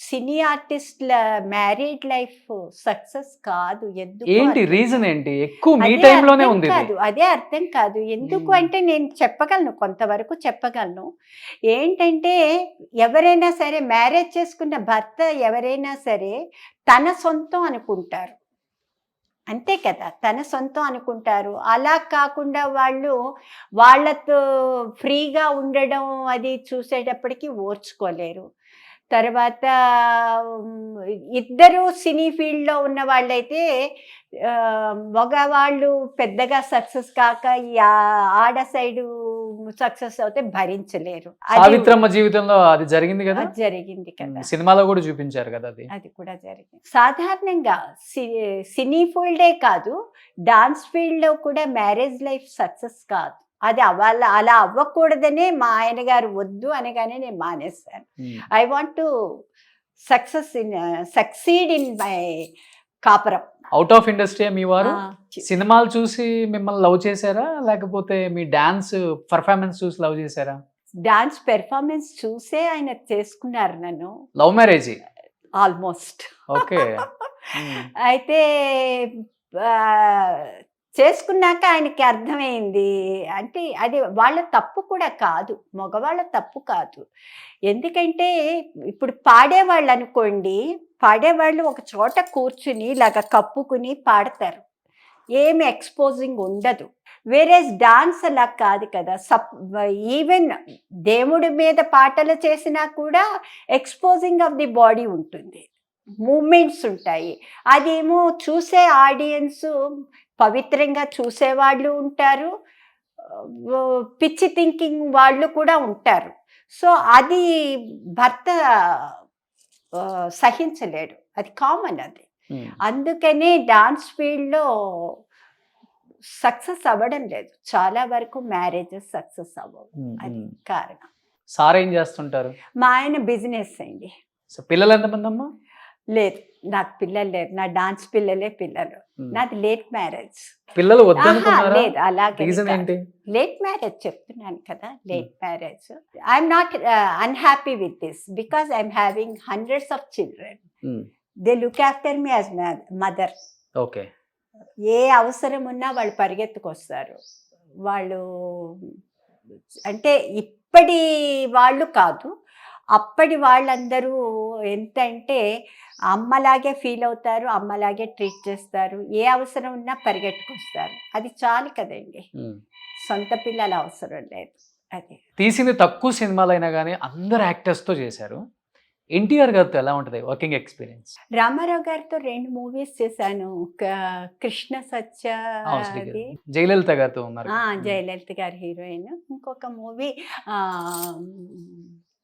సినీ ఆర్టిస్ట్ల మ్యారీడ్ లైఫ్ సక్సెస్ కాదు. ఎందుకు ఏంటి రీజన్ ఏంటి? ఎక్కువ మీ అదే టైంలోనే అర్థం ఉంది ఇది. కాదు, అదే అర్థం కాదు. ఎందుకు అంటే నేను చెప్పగలను, కొంతవరకు చెప్పగలను. ఏంటంటే ఎవరైనా సరే మ్యారేజ్ చేసుకున్న భర్త ఎవరైనా సరే తన సొంతం అనుకుంటారు, అంతే కదా, తన సొంతం అనుకుంటారు. అలా కాకుండా వాళ్ళు వాళ్ళతో ఫ్రీగా ఉండడం అది చూసేటప్పటికి ఓర్చుకోలేరు. తర్వాత ఇద్దరు సినీ ఫీల్డ్లో ఉన్న వాళ్ళైతే మగవాళ్ళు పెద్దగా సక్సెస్ కాక ఈ ఆడ సైడు సక్సెస్ అవుతే భరించలేరు. సావిత్రమ్మ జీవితంలో అది జరిగింది కదా, అది జరిగింది కదా, సినిమాలో కూడా చూపించారు కదా అది. అది కూడా జరిగింది. సాధారణంగా సినీ ఫీల్డే కాదు, డాన్స్ ఫీల్డ్లో కూడా మ్యారేజ్ లైఫ్ సక్సెస్ కాదు. అది అలా అవ్వకూడదనే మా ఆయన గారు వద్దు అనగానే నేను మానేస్తాను. I want to succeed in my కాపురం. అవుట్ ఆఫ్ ఇండస్ట్రీ మీ వారు సినిమాలు చూసి మిమ్మల్ని లవ్ చేశారా లేకపోతే మీ డాన్స్ పర్ఫార్మెన్స్ చూసి లవ్ చేశారా? డాన్స్ పెర్ఫార్మెన్స్ చూసే ఆయన చేసుకున్నారు నన్ను. Love marriage almost. ఓకే. అయితే చేసుకున్నాక ఆయనకి అర్థమైంది, అంటే అది వాళ్ళ తప్పు కూడా కాదు, మగవాళ్ళ తప్పు కాదు. ఎందుకంటే ఇప్పుడు పాడేవాళ్ళు అనుకోండి, పాడేవాళ్ళు ఒక చోట కూర్చుని ఇలాగ కప్పుకుని పాడతారు, ఏమి ఎక్స్పోజింగ్ ఉండదు. వేరే డాన్స్ అలా కాదు కదా, ఈవెన్ దేవుడి మీద పాటలు చేసినా కూడా ఎక్స్పోజింగ్ ఆఫ్ ది బాడీ ఉంటుంది, మూమెంట్స్ ఉంటాయి. అదేమో చూసే ఆడియన్స్ పవిత్రంగా చూసేవాళ్ళు ఉంటారు, పిచ్చి థింకింగ్ వాళ్ళు కూడా ఉంటారు. సో అది భర్త సహించలేడు, అది కామన్ అది. అందుకనే డాన్స్ ఫీల్డ్లో సక్సెస్ అవ్వడం లేదు, చాలా వరకు మ్యారేజెస్ సక్సెస్ అవ్వవు, అది కారణం. సార్ ఏం చేస్తుంటారు? మా ఆయన బిజినెస్ అండి. పిల్లలు ఎంతమంది అమ్మా? లేదు, నాకు పిల్లలు లేరు, నా డాన్స్ పిల్లలే పిల్లలు. నాది లేట్ మ్యారేజ్. పిల్లలు వద్దనుకున్నారా? లేదు, అలాగే రీజన్ ఏంటి? లేట్ మ్యారేజ్ చెప్తున్నాను కదా, late marriage. I'm not unhappy with this because I'm having hundreds of children. They look after me as mother. Okay. ఏ అవసరం ఉన్నా వాళ్ళు పరిగెత్తుకొస్తారు. వాళ్ళు అంటే ఇప్పటి వాళ్ళు కాదు, అప్పటి వాళ్ళందరూ ఎంత అంటే అమ్మలాగే ఫీల్ అవుతారు, అమ్మలాగే ట్రీట్ చేస్తారు, ఏ అవసరం ఉన్నా పరిగెట్టుకొస్తారు. అది చాలు కదండి, సొంత పిల్లల అవసరం లేదు. అది తీసింది తక్కువ సినిమాలైనా కానీ అందరు యాక్టర్స్తో చేశారు. ఎన్టీఆర్ గారితో ఎలా ఉంటుంది వర్కింగ్ ఎక్స్పీరియన్స్? రామారావు గారితో 2 మూవీస్ చేశాను. కృష్ణ సత్య అది. జయలలిత గారితో ఉన్నారు. జయలలిత గారి హీరోయిన్. ఇంకొక మూవీ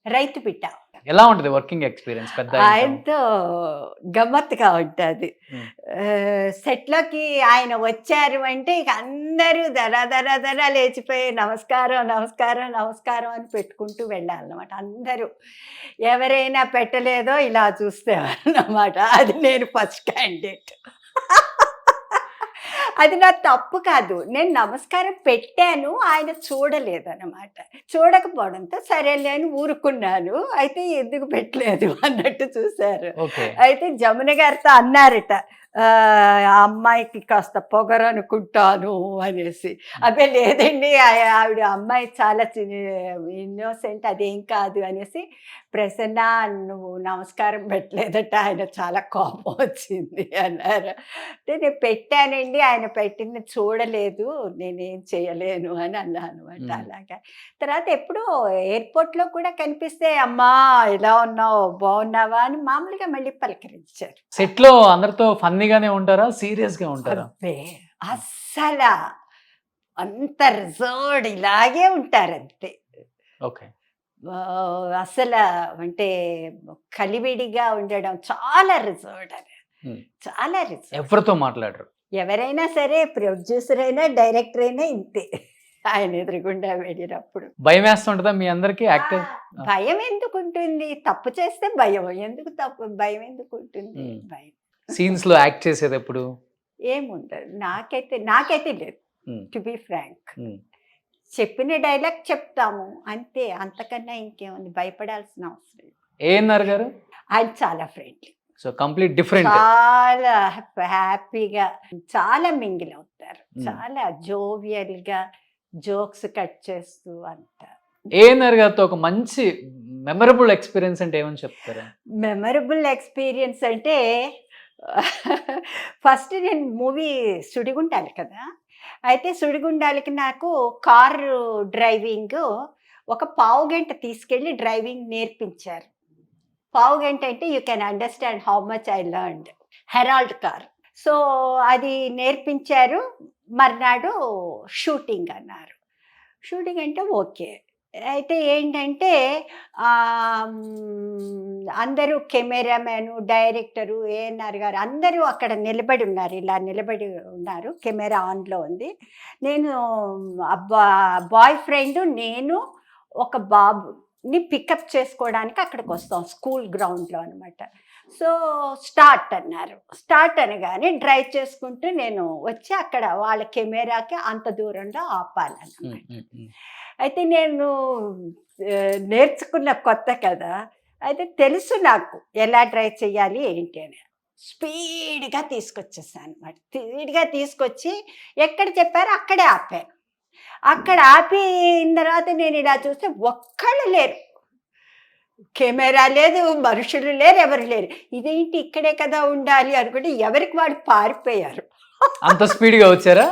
రైతు బిడ్డ. ఎలా ఉంటుంది వర్కింగ్ ఎక్స్పీరియన్స్? పెద్ద ఆయనతో గమ్మత్తుగా ఉంటుంది. సెట్లోకి ఆయన వచ్చారు అంటే ఇక అందరూ దర లేచిపోయి నమస్కారం నమస్కారం నమస్కారం అని పెట్టుకుంటూ వెళ్ళాలన్నమాట. అందరూ ఎవరైనా పెట్టలేదో ఇలా చూస్తేవారన్నమాట. అది నేను ఫస్ట్ క్యాండిడేట్. అది నా తప్పు కాదు, నేను నమస్కారం పెట్టాను, ఆయన చూడలేదన్నమాట. చూడకపోవడంతో సరేలే అని ఊరుకున్నాను. అయితే ఎందుకు పెట్టలేదు అన్నట్టు చూశారు. అయితే జమున గారితో అన్నారట, అమ్మాయికి కాస్త పొగరు అనుకుంటాను అనేసి. అదే లేదండి ఆవిడ అమ్మాయి చాలా ఇన్నోసెంట్, అదేం కాదు అనేసి. ప్రసన్న నువ్వు నమస్కారం పెట్టలేదట, ఆయన చాలా కోపం వచ్చింది అన్నారు. అంటే నేను పెట్టానండి, ఆయన పెట్టింది చూడలేదు, నేనేం చేయలేను అని అన్నాను అనమాట. అలాగా తర్వాత ఎప్పుడు ఎయిర్పోర్ట్లో కూడా కనిపిస్తే అమ్మా ఎలా ఉన్నావు బాగున్నావా అని మామూలుగా మళ్ళీ పలకరించారు. సెట్లో అందరితో ఫన్నీగానే ఉంటారా, సీరియస్ గా ఉంటారా? అస్సలు అంత రిజర్వ్డ్ ఇలాగే ఉంటారు అంతే. ఓకే. అసలు అంటే కలివిడిగా ఉండడం, చాలా రిజర్వ్డ్ అని, చాలా రిజర్వ్. ఎవరితో మాట్లాడరు. ఎవరైనా సరే, ప్రొడ్యూసర్ అయినా డైరెక్టర్ అయినా ఇంతే. ఆయన ఎదురుగుండా వెళ్ళినప్పుడు భయం వేస్తుంటుందా మీ అందరికి? యాక్టర్ భయం ఎందుకు ఉంటుంది? తప్పు చేస్తే భయం ఎందుకు, భయం ఎందుకు ఉంటుంది? భయం సీన్స్ లో యాక్ట్ చేసేటప్పుడు ఏముండదు. నాకైతే లేదు, టు బి ఫ్రాంక్. చెప్పిన డైలాగ్ చెప్తాము అంతే, అంతకన్నా ఇంకేముంది, భయపడాల్సిన అవసరం లేదు. ఏఎన్ఆర్ గారు ఆయన చాలా ఫ్రెండ్లీ, సో కంప్లీట్ డిఫరెంట్, చాలా హ్యాపీగా, చాలా మింగిల్ అవుతారు, చాలా జోవియల్ గా జోక్స్ కట్ చేస్తూ అంటారు. ఏఎన్ఆర్ గారితో ఒక మంచి మెమరబుల్ ఎక్స్పీరియన్స్ అంటే ఏమని చెప్తారు? మెమరబుల్ ఎక్స్పీరియన్స్ అంటే ఫస్ట్ నేను మూవీ సుడిగుండాలి కదా, అయితే సుడిగుండాలకి నాకు కారు డ్రైవింగ్ ఒక పావు గంట తీసుకెళ్ళి డ్రైవింగ్ నేర్పించారు. పావు గంట అంటే you can understand how much I learned. Herald car. So అది నేర్పించారు. మర్నాడు షూటింగ్ అన్నారు. షూటింగ్ అంటే ఓకే. అయితే ఏంటంటే అందరూ కెమెరామ్యాను, డైరెక్టరు, ఏఎన్ఆర్ గారు అందరూ అక్కడ నిలబడి ఉన్నారు, ఇలా నిలబడి ఉన్నారు, కెమెరా ఆన్లో ఉంది. నేను బాయ్ ఫ్రెండ్, నేను ఒక బాబుని పికప్ చేసుకోవడానికి అక్కడికి వస్తాం, స్కూల్ గ్రౌండ్లో అనమాట. సో స్టార్ట్ అన్నారు. స్టార్ట్ అనగానే డ్రైవ్ చేసుకుంటూ నేను వచ్చి అక్కడ వాళ్ళ కెమెరాకి అంత దూరంలో ఆపాలన్నమాట. అయితే నేను నేర్చుకున్న కొత్త కదా, అయితే తెలుసు నాకు ఎలా డ్రైవ్ చేయాలి ఏంటి అని. స్పీడ్గా తీసుకొచ్చేసాను అనమాట. స్పీడ్గా తీసుకొచ్చి ఎక్కడ చెప్పారో అక్కడే ఆపాను. అక్కడ ఆపిన తర్వాత నేను ఇలా చూస్తే ఒక్కళ్ళు లేరు, కెమెరా లేదు, మనుషులు లేరు, ఎవరు లేరు. ఇదేంటి ఇక్కడే కదా ఉండాలి అనుకుంటే ఎవరికి వాడు పారిపోయారు. అంత స్పీడ్గా వచ్చారా?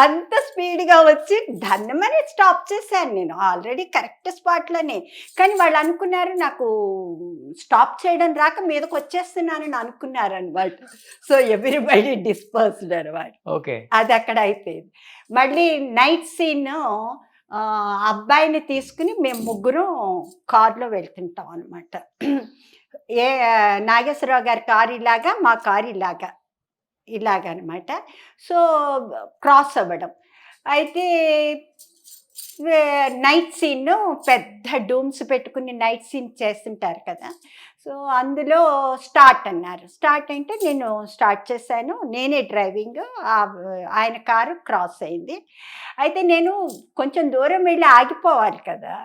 అంత స్పీడ్గా వచ్చి ధన్యమని స్టాప్ చేశాను నేను, ఆల్రెడీ కరెక్ట్ స్పాట్లోనే. కానీ వాళ్ళు అనుకున్నారు నాకు స్టాప్ చేయడం రాక మీదకి వచ్చేస్తున్నానని అనుకున్నారు అనమాట. సో ఎవ్రీబడి డిస్పర్స్డ్ అనమాట. ఓకే, అది అక్కడ అయిపోయింది. మళ్ళీ నైట్ సీన్, అబ్బాయిని తీసుకుని మేము ముగ్గురం కారులో వెళ్తుంటాం అనమాట. నాగేశ్వరరావు గారి కారు ఇలాగా, మా కారు ఇలాగనమాట. సో క్రాస్ అవ్వడం. అయితే నైట్ సీన్, పెద్ద డూమ్స్ పెట్టుకుని నైట్ సీన్ చేస్తుంటారు కదా. సో అందులో స్టార్ట్ అన్నారు. స్టార్ట్ అంటే నేను స్టార్ట్ చేశాను, నేనే డ్రైవింగ్, ఆయన కారు క్రాస్ అయింది. అయితే నేను కొంచెం దూరం వెళ్ళి ఆగిపోవాలి కదా,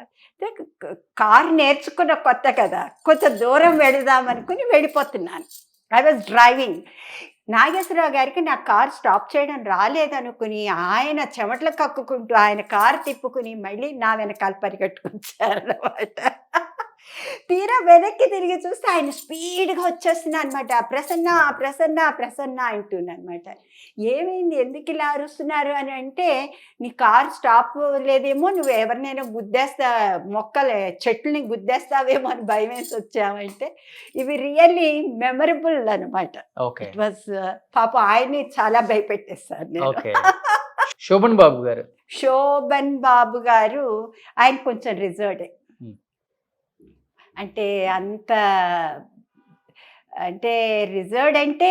కారు నేర్చుకున్న కొత్త కదా, కొంచెం దూరం వెళదామనుకుని వెళ్ళిపోతున్నాను. I was driving. నాగేశ్వరరావు గారికి నా కారు స్టాప్ చేయడం రాలేదనుకుని ఆయన చెమటలు కక్కుకుంటూ ఆయన కారు తిప్పుకుని మళ్ళీ నా వెనకాల పరిగెట్టుకొచ్చారన్నమాట. తీరా వెనక్కి తిరిగి చూస్తే ఆయన స్పీడ్గా వచ్చేస్తున్నా అనమాట. ప్రసన్న ప్రసన్న ప్రసన్న అంటున్నమాట. ఏమైంది, ఎందుకు ఇలా అరుస్తున్నారు అని అంటే, నీ కారు స్టాప్ లేదేమో, నువ్వు ఎవరినైనా గుద్దేస్తా, చెట్లని గుద్దేస్తావేమో అని భయం వేసి వచ్చామంటే, ఇవి రియల్లీ మెమరబుల్ అనమాట. ఓకే. ఇట్ వాజ్ పాపం ఆయన్ని చాలా భయపెట్టేస్తాను నేను. ఓకే. శోభన్ బాబు గారు. శోభన్ బాబు గారు ఆయన కొంచెం రిజర్వ్డ్. అంటే అంత అంటే రిజర్వ్డ్ అంటే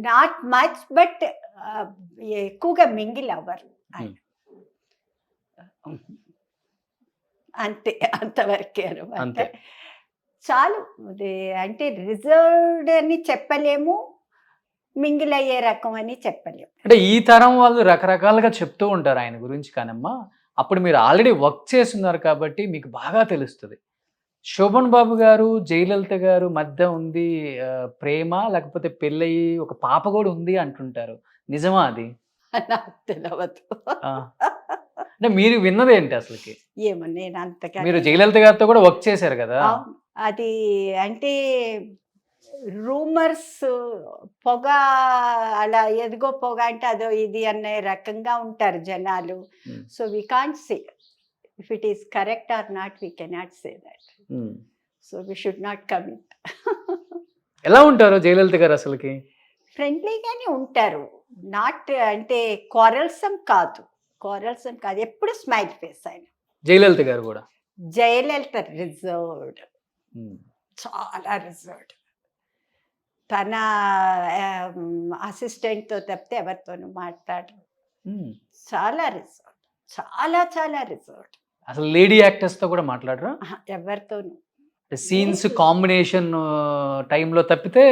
నాట్ మచ్, బట్ ఎక్కువగా మింగిల్ అవ్వరు ఆయన. అంతే, అంతవరకే అనమాట. అంతే. చాలు. అంటే రిజర్వ్డ్ అని చెప్పలేము, మింగిల్ అయ్యే రకం అని చెప్పలేము. అంటే ఈ తరం వాళ్ళు రకరకాలుగా చెప్తూ ఉంటారు ఆయన గురించి కానమ్మా. అప్పుడు మీరు ఆల్రెడీ వర్క్ చేస్తున్నారు కాబట్టి మీకు బాగా తెలుస్తుంది. శోభన్ బాబు గారు, జయలలిత గారు మధ్య ఉంది ప్రేమ, లేకపోతే పెళ్ళయి ఒక పాప కూడా ఉంది అంటుంటారు. నిజమా అది? నాకు తెలియదు. అంటే మీరు విన్నది ఏంటి అసలుకి? ఏమో నేను అంతగా. మీరు జయలలిత గారితో కూడా వర్క్ చేశారు కదా. అది అంటే రూమర్స్, పొగ, అలా ఎదిగో పొగ అంటే అదో ఇది అనే రకంగా ఉంటారు జనాలు. So we can't say if it is correct or not, we cannot say that. So we should not commit. ఎలా ఉంటారు జయలలిత గారు అసలుకి? ఫ్రెండ్లీగానే ఉంటారు. నాట్ అంటే క్వారల్సమ్ కాదు, ఎప్పుడు స్మైల్ ఫేస్ ఆయన. జయలలిత గారు కూడా. జయలలిత రిజర్వ్డ్, చాలా రిజర్వ్డ్. తన అసిస్టెంట్తో తప్పితే ఎవరితోనూ మాట్లాడరు. చాలా రిజర్వ్డ్, చాలా చాలా రిజర్వ్డ్. అసలు లేడీ యాక్టర్స్ తో కూడా మాట్లాడరా? ఎవరితోనూ. సీన్స్ కాంబినేషన్ టైంలో తప్పితే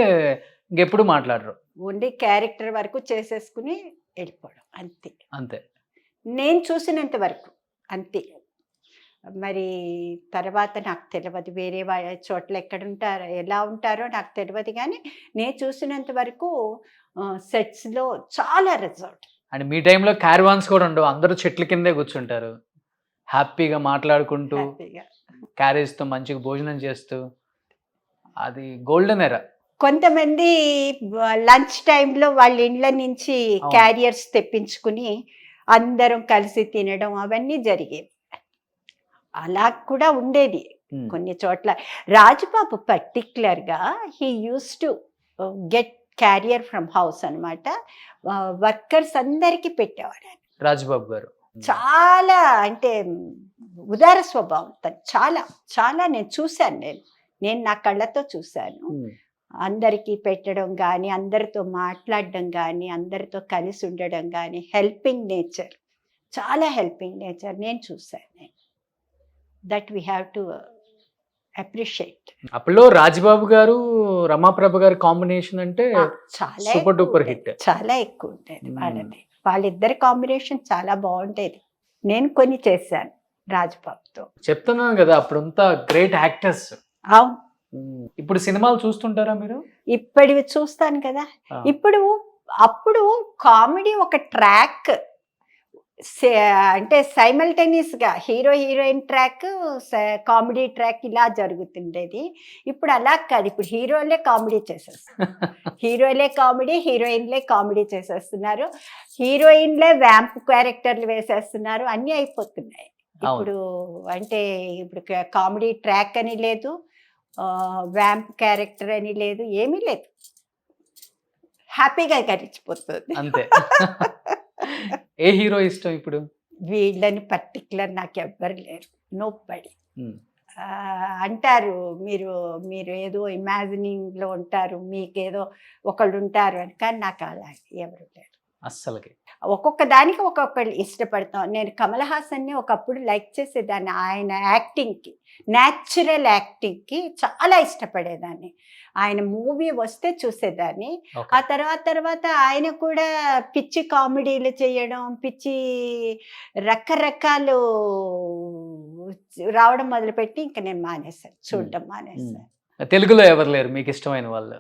ఇంకెప్పుడు మాట్లాడరు. ఓన్లీ క్యారెక్టర్ వరకు చేసేసుకుని వెళ్ళిపోవడం అంతే. అంతే నేను చూసినంత వరకు అంతే. మరి తర్వాత నాకు తెలియదు, వేరే చోట్ల ఎక్కడుంటారో ఎలా ఉంటారో నాకు తెలియదు, కానీ నేను చూసినంత వరకు సెట్స్లో చాలా రిజర్వ్డ్. అండ్ మీ టైంలో క్యారవాన్స్ కూడా ఉండవు, అందరూ చెట్ల కిందే కూర్చుంటారు హ్యాపీగా మాట్లాడుకుంటూ, క్యారేజ్తో మంచిగా భోజనం చేస్తూ. అది గోల్డెన్ ఎరా. కొంతమంది లంచ్ టైంలో వాళ్ళ ఇండ్ల నుంచి క్యారియర్స్ తెప్పించుకుని అందరం కలిసి తినడం అవన్నీ జరిగేవి. అలా కూడా ఉండేది కొన్ని చోట్ల. రాజబాబు పర్టిక్యులర్గా he use to get carrier from house అనమాట. వర్కర్స్ అందరికీ పెట్టేవాడు రాజబాబు గారు. చాలా అంటే ఉదార స్వభావం తను. చాలా చాలా నేను చూశాను, నేను నా కళ్ళతో చూశాను. అందరికీ పెట్టడం కానీ, అందరితో మాట్లాడడం కానీ, అందరితో కలిసి ఉండడం కానీ, హెల్పింగ్ నేచర్, చాలా హెల్పింగ్ నేచర్ నేను చూశాను. That we have to appreciate. అప్పుడు రాజబాబు గారు రమాప్రభ గారి కాంబినేషన్ అంటే చాలా సూపర్ డూపర్ హిట్, చాలా ఎక్కువ ఉండేది వాళ్ళది. వాళ్ళిద్దరి కాంబినేషన్ చాలా బాగుండేది. నేను కొన్ని చేశాను రాజబాబుతో. చెప్తున్నాను కదా, అప్పుడంతా గ్రేట్ యాక్టర్స్. అవును. ఇప్పుడు సినిమాలు చూస్తుంటారా మీరు? ఇప్పటివి చూస్తాను కదా. అప్పుడు కామెడీ ఒక ట్రాక్, అంటే సైమల్టేనియస్గా hero heroine track, comedy track ఇలా జరుగుతుండేది. ఇప్పుడు అలా కాదు, ఇప్పుడు హీరోలే కామెడీ చేసేస్తున్నారు, హీరోలే కామెడీ, హీరోయిన్లే కామెడీ చేసేస్తున్నారు, హీరోయిన్లే వ్యాంప్ క్యారెక్టర్లు వేసేస్తున్నారు, అన్నీ అయిపోతున్నాయి ఇప్పుడు. అంటే ఇప్పుడు కామెడీ ట్రాక్ అని లేదు, వ్యాంప్ క్యారెక్టర్ అని లేదు, ఏమీ లేదు, హ్యాపీగా గడిచిపోతుంది అంతే. ఏ హీరో ఇష్టం ఇప్పుడు? వీళ్ళని పర్టికులర్ నాకు ఎవ్వరు లేరు, నోబడీ. అంటారు మీరు ఏదో ఇమాజినింగ్లో ఉంటారు, మీకేదో ఒకళ్ళు ఉంటారు అని, కానీ నాకు అలా ఎవరు లేరు అస్సలకి. ఒక్కొక్క దానికి ఒక్కొక్కళ్ళు ఇష్టపడతాం. నేను కమల్ హాసన్ని ఒకప్పుడు లైక్ చేసేదాన్ని, ఆయన యాక్టింగ్కి, న్యాచురల్ యాక్టింగ్కి చాలా ఇష్టపడేదాన్ని. ఆయన మూవీ వస్తే చూసేదాన్ని. ఆ తర్వాత ఆయన కూడా పిచ్చి కామెడీలు చేయడం, పిచ్చి రకరకాలు రావడం మొదలుపెట్టి ఇంకా నేను మానేశాను, చూడడం మానేశాను. తెలుగులో ఎవరు లేరు మీకు ఇష్టమైన వాళ్ళు?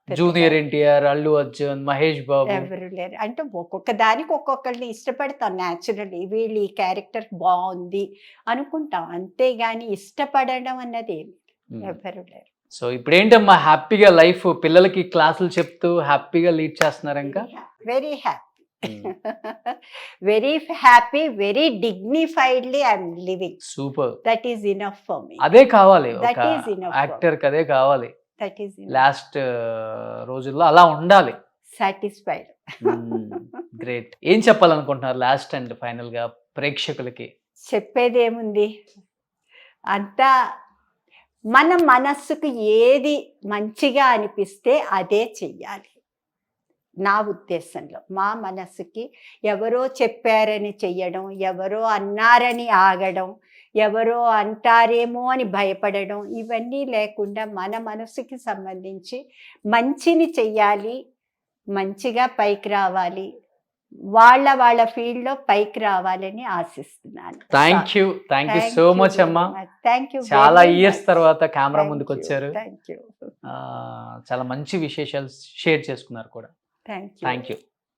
జూనియర్ ఎన్టీఆర్, అల్లు అర్జున్, మహేష్ బాబు ఎవరు లేరు. అంటే ఒక్కొక్క దానికి ఒక్కొక్కరిని ఇష్టపడతాం న్యాచురల్లీ, వీళ్ళు ఈ క్యారెక్టర్ బాగుంది అనుకుంటాం, అంతేగాని ఇష్టపడడం అన్నది ఏమి. ఎవరు లేరు. సో ఇప్పుడు ఏంటమ్మా హ్యాపీగా లైఫ్, పిల్లలకి క్లాసులు చెప్తూ హ్యాపీగా లీడ్ చేస్తున్నారు ఇంకా? Very happy, very happy, very dignifiedly I'm living. Super. That is enough for me. అదే కావాలి That ఒక is enough. యాక్టర్ కి, అదే కావాలి. దట్ ఈస్ లాస్ట్ రోజుల్లో అలా ఉండాలి. సాటిస్ఫైడ్. గ్రేట్. ఏం చెప్పాలనుకుంటున్నారు లాస్ట్ అండ్ ఫైనల్ గా ప్రేక్షకులకి? చెప్పేది ఏముంది, అంతా మన మనస్సుకు ఏది మంచిగా అనిపిస్తే అదే చెయ్యాలి. నా ఉద్దేశంలో మా మనస్సుకి ఎవరో చెప్పారని చెయ్యడం, ఎవరో అన్నారని ఆగడం, ఎవరో అంటారేమో అని భయపడడం, ఇవన్నీ లేకుండా మన మనసుకి సంబంధించి మంచిని చెయ్యాలి, మంచిగా పైకి రావాలి, వాళ్ళ ఫీల్డ్లో పైకి రావాలని ఆశిస్తున్నాను. థ్యాంక్ యూ సో మచ్ అమ్మా. Thank you. చాలా ఇయర్స్ తర్వాత కెమెరా ముందుకు వచ్చారు. Thank you. చాలా మంచి విశేషాలు షేర్ చేసుకున్నారు కూడా. Thank you. Thank you.